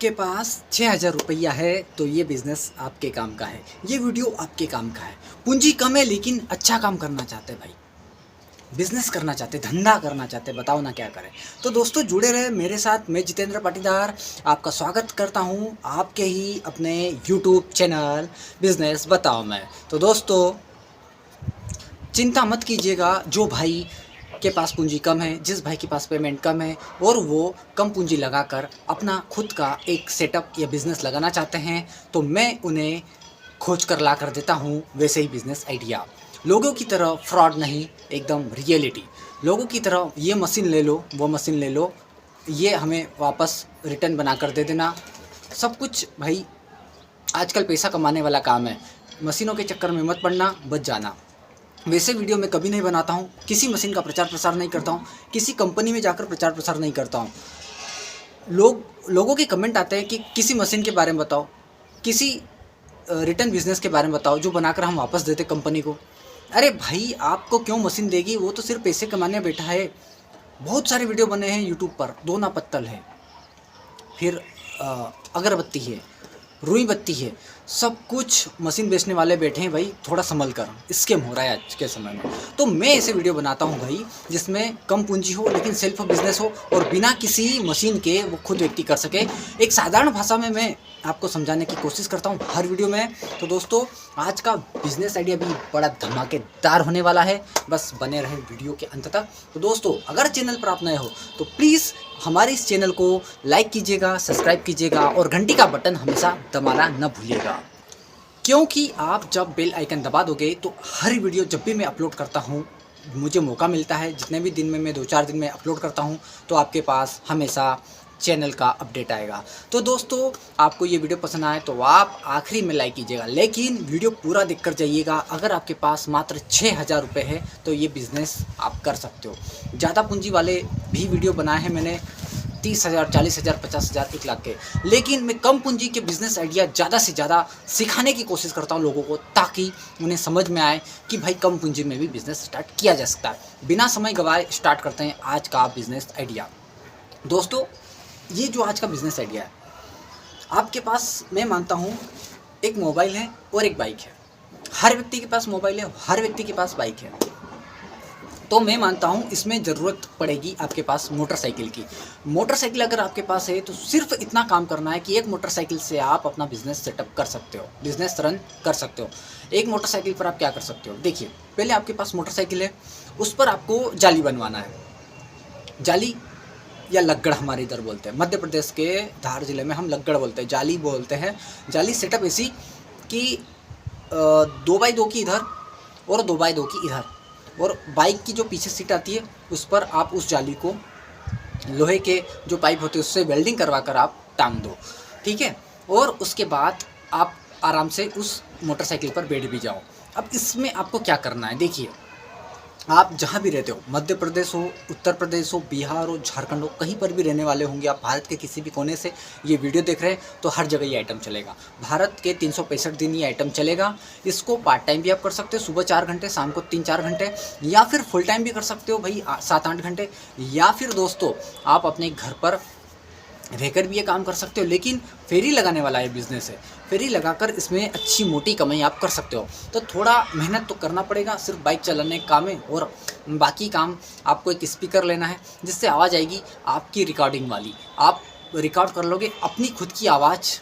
के पास 6,000 रुपया है तो ये बिज़नेस आपके काम का है। ये वीडियो आपके काम का है। पूंजी कम है लेकिन अच्छा काम करना चाहते हैं भाई, बिज़नेस करना चाहते, धंधा करना चाहते, बताओ ना क्या करें। तो दोस्तों जुड़े रहे मेरे साथ। मैं जितेंद्र पाटीदार आपका स्वागत करता हूँ आपके ही अपने यूट्यूब चैनल बिज़नेस बताओ मैं। तो दोस्तों चिंता मत कीजिएगा, जो भाई के पास पूंजी कम है, जिस भाई के पास पेमेंट कम है और वो कम पूंजी लगाकर अपना खुद का एक सेटअप या बिज़नेस लगाना चाहते हैं, तो मैं उन्हें खोज कर ला कर देता हूँ वैसे ही बिज़नेस आइडिया। लोगों की तरह फ्रॉड नहीं, एकदम रियलिटी। लोगों की तरह ये मशीन ले लो, वो मशीन ले लो, ये हमें वापस रिटर्न बना कर दे देना, सब कुछ भाई आजकल पैसा कमाने वाला काम है। मशीनों के चक्कर में मत पड़ना, बच जाना। वैसे वीडियो मैं कभी नहीं बनाता हूँ, किसी मशीन का प्रचार प्रसार नहीं करता हूँ, किसी कंपनी में जाकर प्रचार प्रसार नहीं करता हूँ। लोगों के कमेंट आते हैं कि किसी मशीन के बारे में बताओ, किसी रिटर्न बिजनेस के बारे में बताओ जो बनाकर हम वापस देते कंपनी को। अरे भाई आपको क्यों मशीन देगी, वो तो सिर्फ पैसे कमाने बैठा है। बहुत सारे वीडियो बने हैं यूट्यूब पर, दो ना पत्तल है, फिर अगरबत्ती है, रुई बत्ती है, सब कुछ मशीन बेचने वाले बैठे हैं भाई। थोड़ा संभल कर, स्कैम हो रहा है आज के समय में। तो मैं ऐसे वीडियो बनाता हूँ भाई जिसमें कम पूंजी हो लेकिन सेल्फ बिजनेस हो और बिना किसी मशीन के वो खुद व्यक्ति कर सके। एक साधारण भाषा में मैं आपको समझाने की कोशिश करता हूँ हर वीडियो में। तो दोस्तों आज का बिजनेस आइडिया भी बड़ा धमाकेदार होने वाला है, बस बने रहें वीडियो के अंत तक। तो दोस्तों अगर चैनल पर आप नए हो तो प्लीज़ हमारे इस चैनल को लाइक कीजिएगा, सब्सक्राइब कीजिएगा और घंटी का बटन हमेशा दबाना न भूलिएगा, क्योंकि आप जब बेल आइकन दबा दोगे तो हर वीडियो जब भी मैं अपलोड करता हूँ, मुझे मौका मिलता है, जितने भी दिन में मैं 2-4 दिन में अपलोड करता हूँ, तो आपके पास हमेशा चैनल का अपडेट आएगा। तो दोस्तों आपको ये वीडियो पसंद आए तो आप आखिरी में लाइक कीजिएगा, लेकिन वीडियो पूरा देखकर जाइएगा। अगर आपके पास मात्र 6,000 रुपये है तो ये बिज़नेस आप कर सकते हो। ज़्यादा पूंजी वाले भी वीडियो बनाए हैं मैंने, 30,000, 40,000, 50,000, 1 लाख के, लेकिन मैं कम पूंजी के बिज़नेस आइडिया ज़्यादा से ज़्यादा सिखाने की कोशिश करता हूँ लोगों को, ताकि उन्हें समझ में आए कि भाई कम पूंजी में भी बिज़नेस स्टार्ट किया जा सकता है। बिना समय गवाए स्टार्ट करते हैं आज का बिज़नेस आइडिया। दोस्तों ये जो आज का बिज़नेस आइडिया है, आपके पास मैं मानता हूँ एक मोबाइल है और एक बाइक है। हर व्यक्ति के पास मोबाइल है, हर व्यक्ति के पास बाइक है। तो मैं मानता हूँ इसमें ज़रूरत पड़ेगी आपके पास मोटरसाइकिल की। मोटरसाइकिल अगर आपके पास है तो सिर्फ इतना काम करना है कि एक मोटरसाइकिल से आप अपना बिज़नेस सेटअप कर सकते हो, बिज़नेस रन कर सकते हो। एक मोटरसाइकिल पर आप क्या कर सकते हो, देखिए पहले आपके पास मोटरसाइकिल है, उस पर आपको जाली बनवाना है। जाली या लग्गड़ हमारे इधर बोलते हैं, मध्य प्रदेश के धार जिले में हम लग्गड़ बोलते हैं, जाली बोलते हैं। जाली सेटअप ऐसी कि 2x2 की इधर और 2x2 की इधर, और बाइक की जो पीछे सीट आती है उस पर आप उस जाली को लोहे के जो पाइप होते हैं उससे वेल्डिंग करवा कर आप टांग दो, ठीक है। और उसके बाद आप आराम से उस मोटरसाइकिल पर बैठ भी जाओ। अब इसमें आपको क्या करना है, देखिए आप जहाँ भी रहते हो, मध्य प्रदेश हो, उत्तर प्रदेश हो, बिहार हो, झारखंड हो, कहीं पर भी रहने वाले होंगे आप, भारत के किसी भी कोने से ये वीडियो देख रहे हैं तो हर जगह ये आइटम चलेगा। भारत के 365 दिन ये आइटम चलेगा। इसको पार्ट टाइम भी आप कर सकते हो, सुबह 4 घंटे, शाम को 3-4 घंटे, या फिर फुल टाइम भी कर सकते हो भाई 7-8 घंटे, या फिर दोस्तों आप अपने घर पर रहकर भी ये काम कर सकते हो। लेकिन फेरी लगाने वाला ये बिज़नेस है, फेरी लगाकर इसमें अच्छी मोटी कमाई आप कर सकते हो। तो थोड़ा मेहनत तो करना पड़ेगा, सिर्फ बाइक चलाने का काम है, और बाकी काम आपको एक स्पीकर लेना है जिससे आवाज़ आएगी आपकी रिकॉर्डिंग वाली, आप रिकॉर्ड कर लोगे अपनी खुद की आवाज़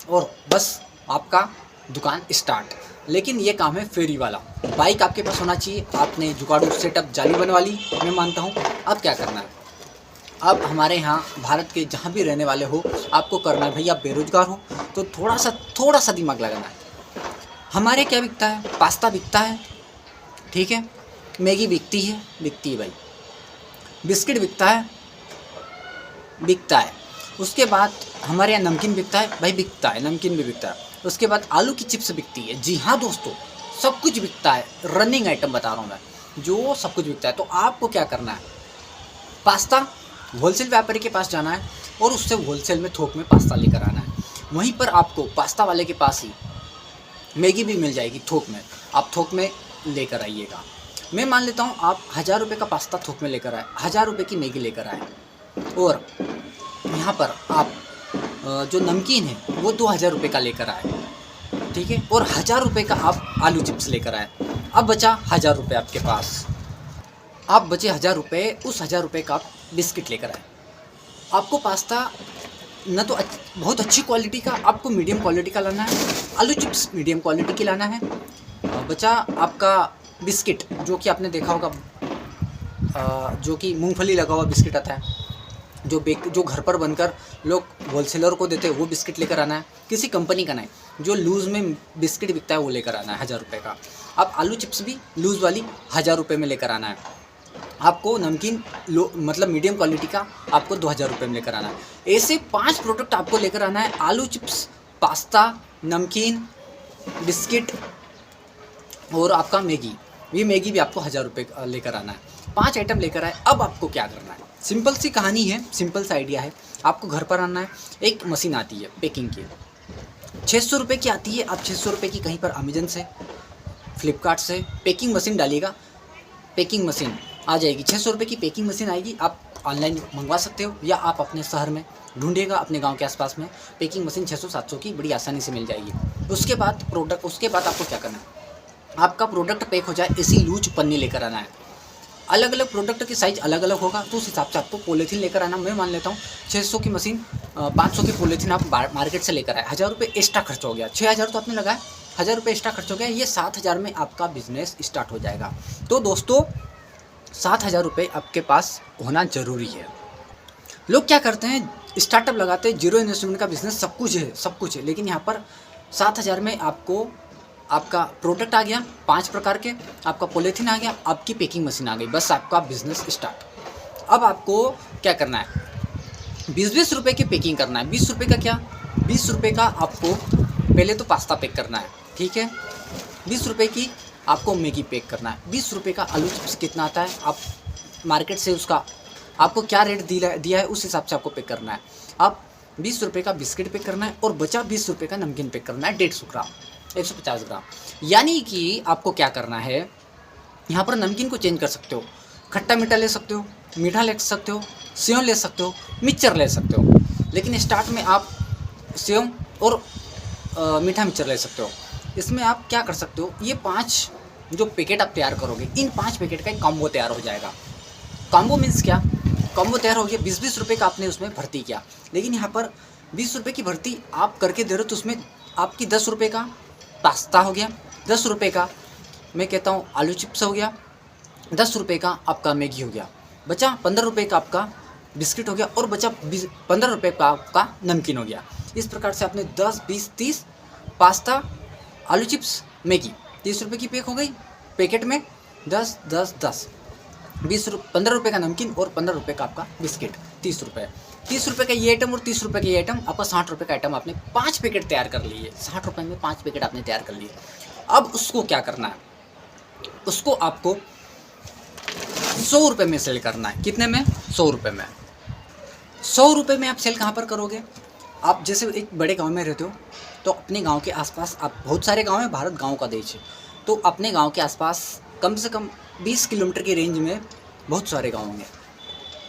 और बस आपका दुकान स्टार्ट। लेकिन ये काम है फेरी वाला। बाइक आपके पास होना चाहिए, आपने जुगाड़ू सेटअप जाली बनवा ली, मैं मानता हूँ। अब क्या करना है, अब हमारे यहाँ भारत के जहाँ भी रहने वाले हो आपको करना है, भाई आप बेरोजगार हो तो थोड़ा सा दिमाग लगाना है। हमारे क्या बिकता है, पास्ता बिकता है, ठीक है, मैगी बिकती है भाई, बिस्किट बिकता है। उसके बाद हमारे यहाँ नमकीन बिकता है भाई, बिकता है, नमकीन भी बिकता है। उसके बाद आलू की चिप्स बिकती है। जी हाँ दोस्तों, सब कुछ बिकता है, रनिंग आइटम बता रहा हूँ मैं, जो सब कुछ बिकता है। तो आपको क्या करना है, पास्ता होलसेल व्यापारी के पास जाना है और उससे होलसेल में थोक में पास्ता लेकर आना है। वहीं पर आपको पास्ता वाले के पास ही मैगी भी मिल जाएगी थोक में, आप थोक में लेकर आइएगा। मैं मान लेता हूँ आप 1,000 रुपये का पास्ता थोक में लेकर आए, 1,000 रुपये की मैगी लेकर आए, और यहाँ पर आप जो नमकीन है वो 2000 रुपये का लेकर आए, ठीक है, और 1000 रुपये का आप आलू चिप्स लेकर आए। अब बचा 1000 रुपये आपके पास, आप बचे 1000 रुपये, उस 1000 रुपये का आप बिस्किट लेकर आए। आपको पास्ता न तो बहुत अच्छी क्वालिटी का, आपको मीडियम क्वालिटी का लाना है, आलू चिप्स मीडियम क्वालिटी की लाना है। बचा आपका बिस्किट, जो कि आपने देखा होगा, जो कि मूंगफली लगा हुआ बिस्किट आता है, जो घर पर बनकर लोग होलसेलर को देते हैं, वो बिस्किट लेकर आना है, किसी कंपनी का नहीं, जो लूज़ में बिस्किट बिकता है वो लेकर आना है 1000 रुपये का। अब आलू चिप्स भी लूज़ वाली 1000 रुपये में लेकर आना है। आपको नमकीन मतलब मीडियम क्वालिटी का आपको 2000 रुपये में लेकर आना है। ऐसे 5 प्रोडक्ट आपको लेकर आना है, आलू चिप्स, पास्ता, नमकीन, बिस्किट और आपका मैगी। ये मैगी भी आपको 1000 रुपये लेकर आना है। 5 आइटम लेकर आए। अब आपको क्या करना है, सिंपल सी कहानी है, सिंपल सा आइडिया है। आपको घर पर आना है, एक मशीन आती है पैकिंग की, 600 रुपये की आती है। आप 600 रुपये की कहीं पर अमेजन से, फ्लिपकार्ट से पैकिंग मशीन डालिएगा, पैकिंग मशीन आ जाएगी। 600 रुपये की पैकिंग मशीन आएगी। आप ऑनलाइन मंगवा सकते हो या आप अपने शहर में ढूंढिएगा, अपने गांव के आसपास में पैकिंग मशीन 600-700 की बड़ी आसानी से मिल जाएगी। उसके बाद आपको क्या करना है, आपका प्रोडक्ट पैक हो जाए, ऐसी लूज पन्नी लेकर आना है। अलग अलग प्रोडक्ट की साइज़ अलग अलग होगा, तो उस हिसाब से आपको पॉलीथीन लेकर आना। मैं मान लेता हूँ 600 की मशीन, 500 की पॉलीथीन आप मार्केट से लेकर आए। 1000 रुपये एक्स्ट्रा खर्च हो गया, 6000 तो आपने लगाया, 1000 रुपये एक्स्ट्रा खर्च हो गया, ये 7000 में आपका बिजनेस स्टार्ट हो जाएगा। तो दोस्तों 7000 रुपये आपके पास होना ज़रूरी है। लोग क्या करते हैं, स्टार्टअप लगाते हैं, जीरो इन्वेस्टमेंट का बिजनेस, सब कुछ है, लेकिन यहाँ पर 7000 में आपको आपका प्रोडक्ट आ गया 5 प्रकार के, आपका पॉलीथीन आ गया, आपकी पैकिंग मशीन आ गई, बस आपका बिजनेस स्टार्ट। अब आपको क्या करना है, 20-20 रुपये की पैकिंग करना है। 20 रुपये का क्या, 20 रुपये का आपको पहले तो पास्ता पैक करना है, ठीक है। 20 रुपये की आपको मैगी पैक करना है। 20 रुपये का आलू चिप्स कितना आता है, आप मार्केट से उसका आपको क्या रेट दिया है उस हिसाब से आपको पैक करना है। आप 20 रुपये का बिस्किट पैक करना है और बचा 20 रुपये का नमकीन पैक करना है, 150 ग्राम, 150 ग्राम। यानी कि आपको क्या करना है, यहाँ पर नमकीन को चेंज कर सकते हो, खट्टा मीठा ले सकते हो, मीठा ले सकते हो, सेव ले सकते हो, मिक्सचर ले सकते हो, लेकिन स्टार्ट में आप सेव और मीठा मिक्सचर ले सकते हो। इसमें आप क्या कर सकते हो, ये 5 जो पैकेट आप तैयार करोगे, इन 5 पैकेट का एक कॉम्बो तैयार हो जाएगा। कॉम्बो मीन्स क्या, कॉम्बो तैयार हो गया, 20-20 रुपये का आपने उसमें भर्ती किया, लेकिन यहाँ पर 20 रुपये की भर्ती आप करके दे रहे हो, तो उसमें आपकी 10 रुपये का पास्ता हो गया, 10 रुपये का मैं कहता हूँ आलू चिप्स हो गया, 10 रुपये का आपका मैगी हो गया, बचा 15 रुपये का आपका बिस्किट हो गया, और बचा 15 रुपये का आपका नमकीन हो गया। इस प्रकार से आपने 10, 20, 30 पास्ता, आलू चिप्स, मैगी 30 रुपये की पैक हो गई। पैकेट में 10, 10, 10, 15 रुपये का नमकीन और 15 रुपये का आपका बिस्किट, 30 रुपये। 30 रुपये का ये आइटम और 30 रुपये का ये आइटम, आपका 60 रुपये का आइटम आपने 5 पैकेट तैयार कर लिए। 60 रुपये में 5 पैकेट आपने तैयार कर लिए। अब उसको क्या करना है, उसको आपको 100 रुपये में सेल करना है। कितने में, 100 रुपये में। 100 रुपये में आप सेल कहाँ पर करोगे, आप जैसे एक बड़े गांव में रहते हो, तो अपने गांव के आसपास, आप बहुत सारे गांव हैं, भारत गांव का देश है, तो अपने गांव के आसपास कम से कम 20 किलोमीटर की रेंज में बहुत सारे गाँव होंगे।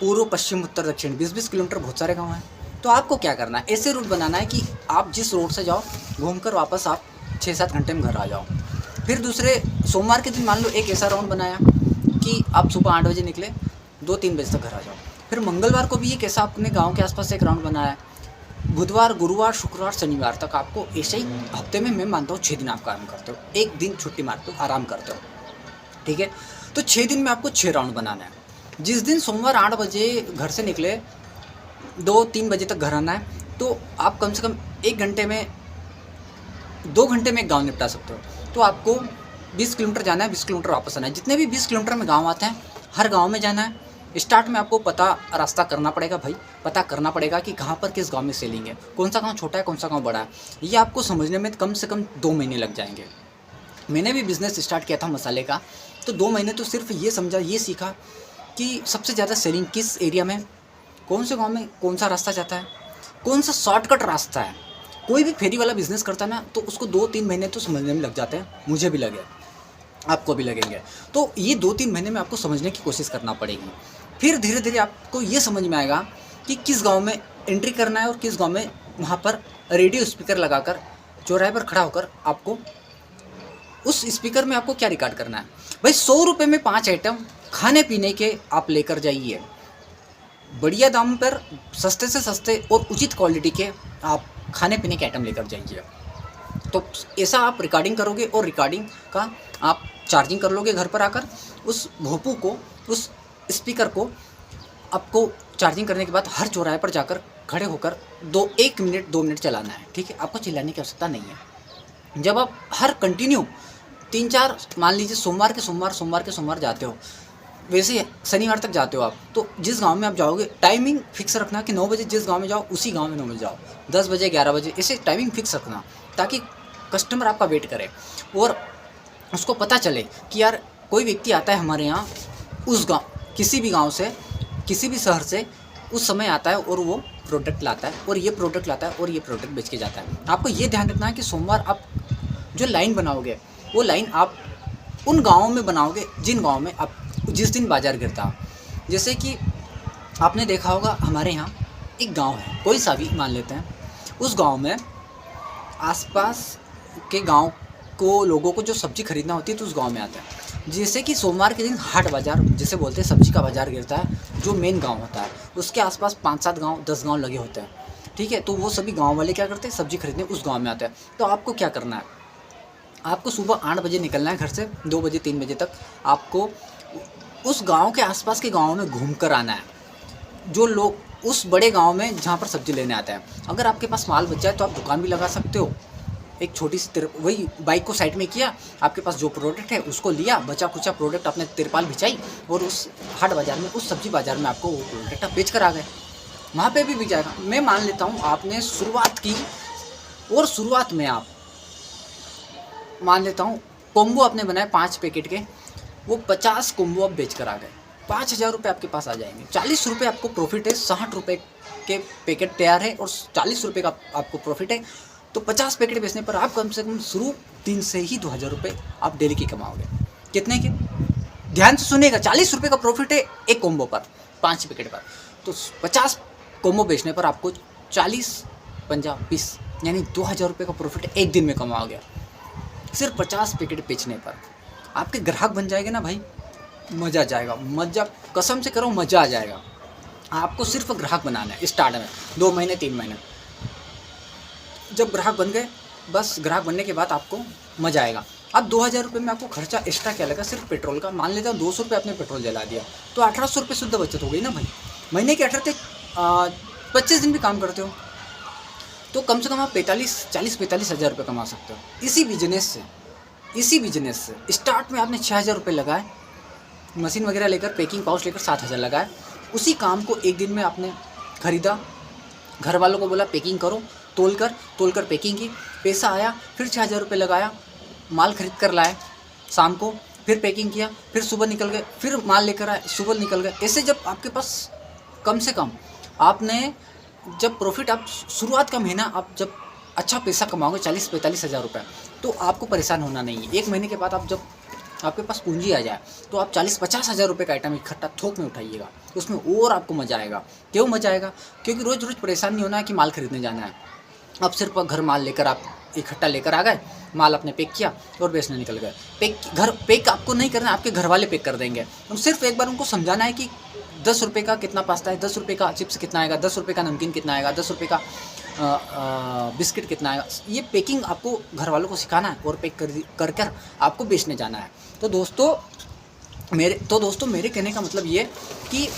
पूर्व, पश्चिम, उत्तर, दक्षिण 20-20 किलोमीटर बहुत सारे गाँव हैं। तो आपको क्या करना है, ऐसे रूट बनाना है कि आप जिस रोड से जाओ, घूमकर वापस आप 6-7 घंटे में घर आ जाओ। फिर दूसरे सोमवार के दिन मान लो एक ऐसा राउंड बनाया कि आप सुबह 8 बजे निकले, 2-3 बजे तक घर आ जाओ। फिर मंगलवार को भी एक ऐसा अपने गाँव के आसपास एक राउंड बनाया। बुधवार, गुरुवार, शुक्रवार, शनिवार तक आपको ऐसे ही हफ्ते में मैं मानता हूँ 6 दिन आप काम करते हो, एक दिन छुट्टी मारते हो, आराम करते हो, ठीक है। तो 6 दिन में आपको 6 राउंड बनाना है। जिस दिन सोमवार 8 बजे घर से निकले, 2-3 बजे तक घर आना है, तो आप कम से कम 1 घंटे में, 2 घंटे में एक गाँव निपटा सकते हो। तो आपको 20 किलोमीटर जाना है, 20 किलोमीटर वापस आना है। जितने भी 20 किलोमीटर में गाँव आते हैं, हर गाँव में जाना है। स्टार्ट में आपको रास्ता करना पड़ेगा भाई, पता करना पड़ेगा कि कहाँ पर किस गांव में सेलिंग है, कौन सा गांव छोटा है, कौन सा गांव बड़ा है। ये आपको समझने में कम से कम 2 महीने लग जाएंगे। मैंने भी बिज़नेस स्टार्ट किया था मसाले का, तो 2 महीने तो सिर्फ ये समझा, ये सीखा कि सबसे ज़्यादा सेलिंग किस एरिया में, कौन से गाँव में कौन सा रास्ता जाता है, कौन सा शॉर्टकट रास्ता है। कोई भी फेरी वाला बिज़नेस करता है ना, तो उसको 2-3 महीने तो समझने में लग जाते हैं, मुझे भी लगे, आपको भी लगेंगे। तो ये 2-3 महीने में आपको समझने की कोशिश करना पड़ेगी। फिर धीरे धीरे आपको ये समझ में आएगा कि किस गांव में एंट्री करना है और किस गांव में वहाँ पर रेडियो स्पीकर लगाकर चौराहे पर खड़ा होकर आपको उस स्पीकर में आपको क्या रिकॉर्ड करना है भाई, 100 रुपये में 5 आइटम खाने पीने के आप लेकर जाइए, बढ़िया दाम पर सस्ते से सस्ते और उचित क्वालिटी के आप खाने पीने के आइटम लेकर जाइए। तो ऐसा आप रिकॉर्डिंग करोगे और रिकॉर्डिंग का आप चार्जिंग कर लोगे घर पर आकर। उस भोपू को, उस स्पीकर को आपको चार्जिंग करने के बाद हर चौराहे पर जाकर खड़े होकर 1 मिनट 2 मिनट चलाना है, ठीक है। आपको चिल्लाने की आवश्यकता नहीं है। जब आप हर कंटिन्यू 3-4 मान लीजिए सोमवार के सोमवार जाते हो, वैसे शनिवार तक जाते हो आप, तो जिस गांव में आप जाओगे टाइमिंग फिक्स रखना कि 9 बजे जिस गांव में जाओ उसी गांव में 9 बजे जाओ, 10 बजे 11 बजे ऐसे टाइमिंग फिक्स रखना, ताकि कस्टमर आपका वेट करे और उसको पता चले कि यार कोई व्यक्ति आता है हमारे यहाँ, उस गाँव किसी भी गाँव से किसी भी शहर से उस समय आता है और वो प्रोडक्ट लाता है और ये प्रोडक्ट लाता है और ये प्रोडक्ट बेच के जाता है। आपको ये ध्यान रखना है कि सोमवार आप जो लाइन बनाओगे वो लाइन आप उन गाँवों में बनाओगे जिन गाँव में आप जिस दिन बाज़ार गिरता हो। जैसे कि आपने देखा होगा हमारे यहाँ एक गांव है, कोई सा भी मान लेते हैं, उस गांव में आसपास के गांव को लोगों को जो सब्ज़ी खरीदना होती है तो उस गांव में आता है। जैसे कि सोमवार के दिन हाट बाज़ार जिसे बोलते हैं, सब्ज़ी का बाज़ार गिरता है, जो मेन गाँव होता है उसके आसपास 5-7 गाँव 10 गाँव लगे होते हैं, ठीक है। तो वो सभी गाँव वाले क्या करते हैं, सब्ज़ी खरीदने उस गाँव में आते हैं। तो आपको क्या करना है, आपको सुबह 8 बजे निकलना है घर से, 2 बजे 3 बजे तक आपको उस गांव के आसपास के गांव में घूम कर आना है। जो लोग उस बड़े गांव में जहां पर सब्ज़ी लेने आते हैं, अगर आपके पास माल बच जाए तो आप दुकान भी लगा सकते हो। एक छोटी सी वही बाइक को साइड में किया, आपके पास जो प्रोडक्ट है उसको लिया, बचा कुचा प्रोडक्ट आपने तिरपाल बिछाई और उस हाट बाज़ार में, उस सब्ज़ी बाज़ार में आपको वो प्रोडक्ट आप बेच कर आ गए, वहाँ पर भी बिक जाएगा। मैं मान लेता हूँ आपने शुरुआत की और शुरुआत में आप मान लेता हूँ कॉम्बो आपने बनाए 5 पैकेट के, वो 50 कॉम्बो आप बेच कर आ गए, 5,000 रुपये आपके पास आ जाएंगे। 40 रुपये आपको प्रॉफिट है, 60 रुपये के पैकेट तैयार है और 40 रुपये का आपको प्रॉफिट है। तो 50 पैकेट बेचने पर आप कम से कम शुरू दिन से ही 2,000 रुपये आप डेली की कमाओगे। कितने के, ध्यान से सुनिएगा, 40 रुपये का प्रॉफिट है एक कॉम्बो पर, 5 पैकेट पर। तो 50 कॉम्बो बेचने पर आपको 40-50-20 यानी 2,000 रुपये का प्रॉफिट एक दिन में कमाओगे। सिर्फ 50 पैकेट बेचने पर आपके ग्राहक बन जाएंगे ना भाई, मज़ा आ जाएगा, मज़ा कसम से करो, मज़ा आ जाएगा। आपको सिर्फ ग्राहक बनाना है स्टार्ट में 2 महीने 3 महीने, जब ग्राहक बन गए बस ग्राहक बनने के बाद आपको मज़ा आएगा। अब 2,000 रुपये में आपको खर्चा एक्स्ट्रा क्या लगा, सिर्फ पेट्रोल का, मान लेता हूँ 200 रुपये आपने पेट्रोल जला दिया तो 1,800 रुपये शुद्ध बचत हो गई ना भाई। महीने के 25 दिन भी काम करते हो तो कम से कम आप 40-45 हज़ार रुपये कमा सकते हो इसी बिजनेस से। स्टार्ट में आपने 6,000 रुपये लगाए, मशीन वगैरह लेकर, पैकिंग पाउच लेकर 7,000 लगाए। उसी काम को एक दिन में आपने खरीदा, घर वालों को बोला पैकिंग करो, तोल कर पैकिंग की, पैसा आया, फिर 6,000 रुपये लगाया, माल खरीद कर लाए, शाम को फिर पैकिंग किया, फिर सुबह निकल गए, फिर माल लेकर आए, सुबह निकल गए। ऐसे जब आपके पास कम से कम आपने जब प्रॉफिट, आप शुरुआत का महीना आप जब अच्छा पैसा कमाओगे 40-45 हज़ार रुपये, तो आपको परेशान होना नहीं है। एक महीने के बाद आप जब आपके पास पूंजी आ जाए तो आप 40-50 हज़ार रुपये का आइटम इकट्ठा थोक में उठाइएगा, उसमें और आपको मज़ा आएगा। क्यों मज़ा आएगा, क्योंकि रोज़ रोज़ परेशान नहीं होना है कि माल खरीदने जाना है। अब सिर्फ घर माल लेकर आप इकट्ठा लेकर आ गए, माल आपने पैक किया और बेचने निकल गए। पैक आपको नहीं करना, आपके घर वाले पैक कर देंगे। तो सिर्फ एक बार उनको समझाना है कि 10 रुपये का कितना पास्ता है, 10 रुपये का चिप्स कितना आएगा, 10 रुपये का नमकीन कितना आएगा, 10 रुपये का बिस्किट कितना आएगा। ये पैकिंग आपको घर वालों को सिखाना है और पैक कर आपको बेचने जाना है। तो दोस्तों मेरे कहने का मतलब ये कि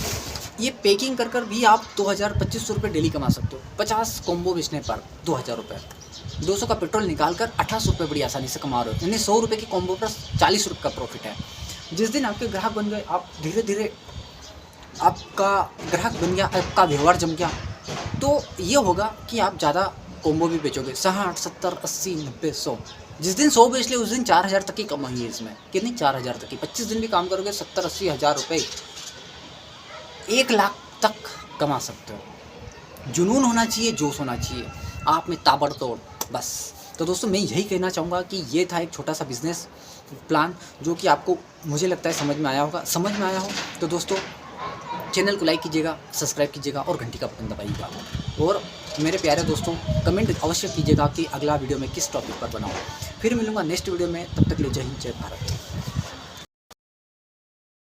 ये पैकिंग कर भी आप 2,000-2,500 रुपये डेली कमा सकते हो। 50 कॉम्बो बेचने पर 2,000 रुपये, 200 का पेट्रोल निकाल कर 1,800 रुपये बड़ी आसानी से कमा रहे हो, यानी 100 रुपये की कॉम्बो पर 40 रुपये का प्रॉफिट है। जिस दिन आपके ग्राहक बन गए, आप धीरे धीरे आपका ग्राहक बन गया, आपका व्यवहार जम गया, तो ये होगा कि आप ज़्यादा कॉम्बो भी बेचोगे, 60, 70, 80, 90, 100। जिस दिन 100 बेच ले उस दिन 4,000 तक की कमाई है इसमें। कितनी? 4,000 तक की। 25 दिन भी काम करोगे 70-80 हज़ार रुपये, 1 लाख तक कमा सकते हो। जुनून होना चाहिए, जोश होना चाहिए आप में, ताबड़तोड़, बस। तो दोस्तों मैं यही कहना चाहूँगा कि ये था एक छोटा सा बिजनेस प्लान जो कि आपको, मुझे लगता है समझ में आया होगा। समझ में आया हो तो दोस्तों चैनल को लाइक कीजिएगा, सब्सक्राइब कीजिएगा और घंटी का बटन दबाइएगा। और मेरे प्यारे दोस्तों, कमेंट अवश्य कीजिएगा कि अगला वीडियो मैं किस टॉपिक पर बनाऊँ। फिर मिलूंगा नेक्स्ट वीडियो में, तब तक के लिए जय हिंद जय भारत।